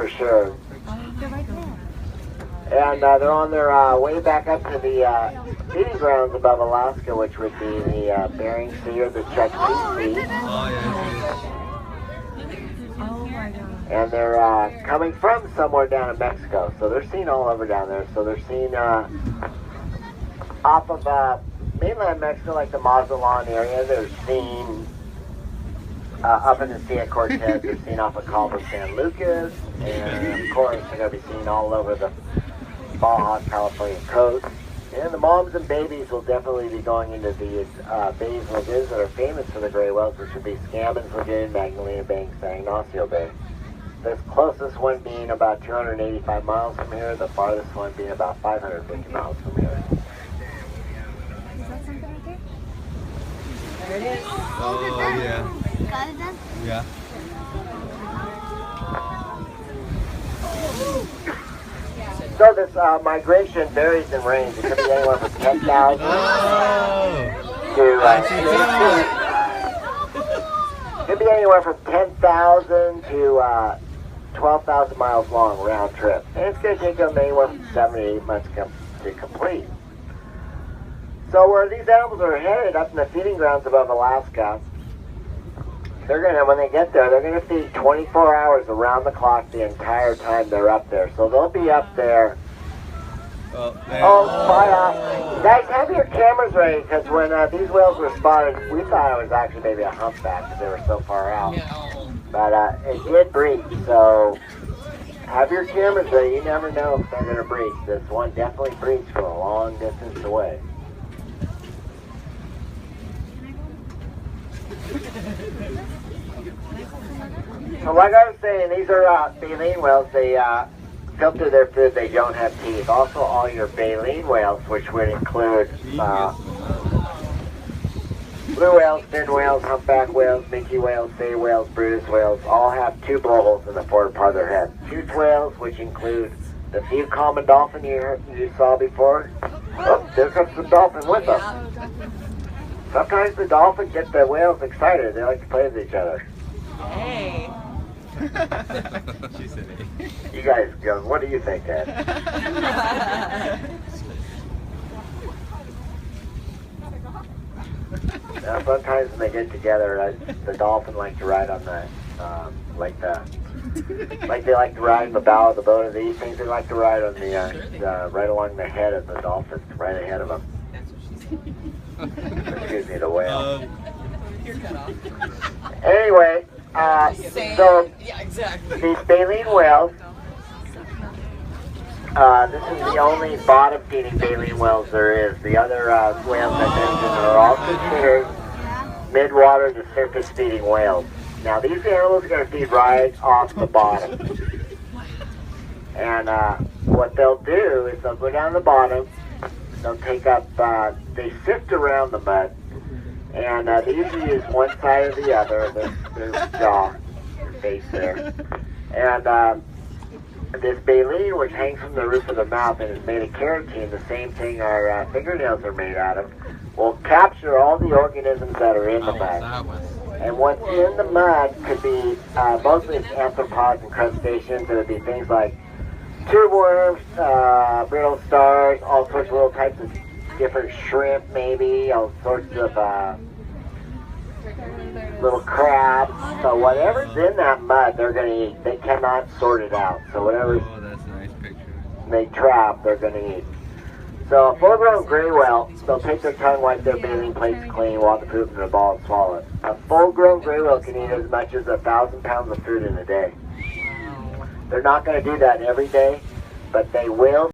for sure. They're right there. And they're on their way back up to the feeding grounds above Alaska, which would be the Bering Sea or the Chukchi Sea. Oh my god. And they're coming from somewhere down in Mexico. So they're seen all over down there. So they're seen off of mainland Mexico, like the Mazatlan area. They're seen up in the Sea of Cortez. They're seen off of Cabo San Lucas. And of course, they're going to be seen all over the Baja California coast. And the moms and babies will definitely be going into these bays and lagoons that are famous for the gray whales, which would be Scambins Lagoon, Magdalena Bay, and San Ignacio Bay. The closest one being about 285 miles from here, the farthest one being about 550 miles from here. Is that something right there? There it is. Oh, yeah. Got it done? Yeah. So this migration varies in range. It could be anywhere from 10,000 to could be anywhere from 10,000 to 12,000 miles long round trip. And it's going to take them anywhere from 7 to 8 months to complete. So where these animals are headed up in the feeding grounds above Alaska, they're going to, when they get there, they're going to feed 24 hours around the clock the entire time they're up there. So they'll be up there. Spot off. Guys, have your cameras ready, because when these whales were spotted, we thought it was actually maybe a humpback because they were so far out. But it did breach, so have your cameras ready. You never know if they're going to breach. This one definitely breached from a long distance away. So like I was saying, these are baleen whales. They filter their food. They don't have teeth. Also, all your baleen whales, which would include blue whales, fin whales, humpback whales, minke whales, sei whales, Brutus whales, all have two blowholes in the forward part of their head. Toothed whales, which include the few common dolphin you saw before. Oh, there comes the dolphin with them. Sometimes the dolphins get the whales excited. They like to play with each other. Hey. She said it. You guys go, what do you think, Ed? Now, sometimes when they get together, the dolphin like to ride on the, like they like to ride in the bow of the boat. Or these things, they like to ride on the right along the head of the dolphin, right ahead of them. Excuse me, the whale. You're cut off. Anyway, so Yeah, exactly. these baleen whales, this is the only bottom-feeding baleen whales there is. The other whales I mentioned are all considered mid-water to surface-feeding whales. Now, these animals are going to feed right off the bottom. And what they'll do is they'll go down the bottom, they'll take up, they sift around the mud, and they usually use one side or the other, their jaw, their face there. And this baleen, which hangs from the roof of the mouth and is made of keratin, the same thing our fingernails are made out of, will capture all the organisms that are in the mud. And what's in the mud could be mostly arthropods and crustaceans. It would be things like tube worms, brittle stars, all sorts of little types of different shrimp, maybe, all sorts of little crabs. So whatever's in that mud, they're going to eat. They cannot sort it out. So whatever's That's a nice picture. they trap, they're going to eat. So a full-grown gray whale, they'll take their tongue, wipe their baleen plates clean, walk the poop in the ball, and swallow it. A full-grown gray whale can eat as much as 1,000 pounds of food in a day. They're not going to do that every day, but they will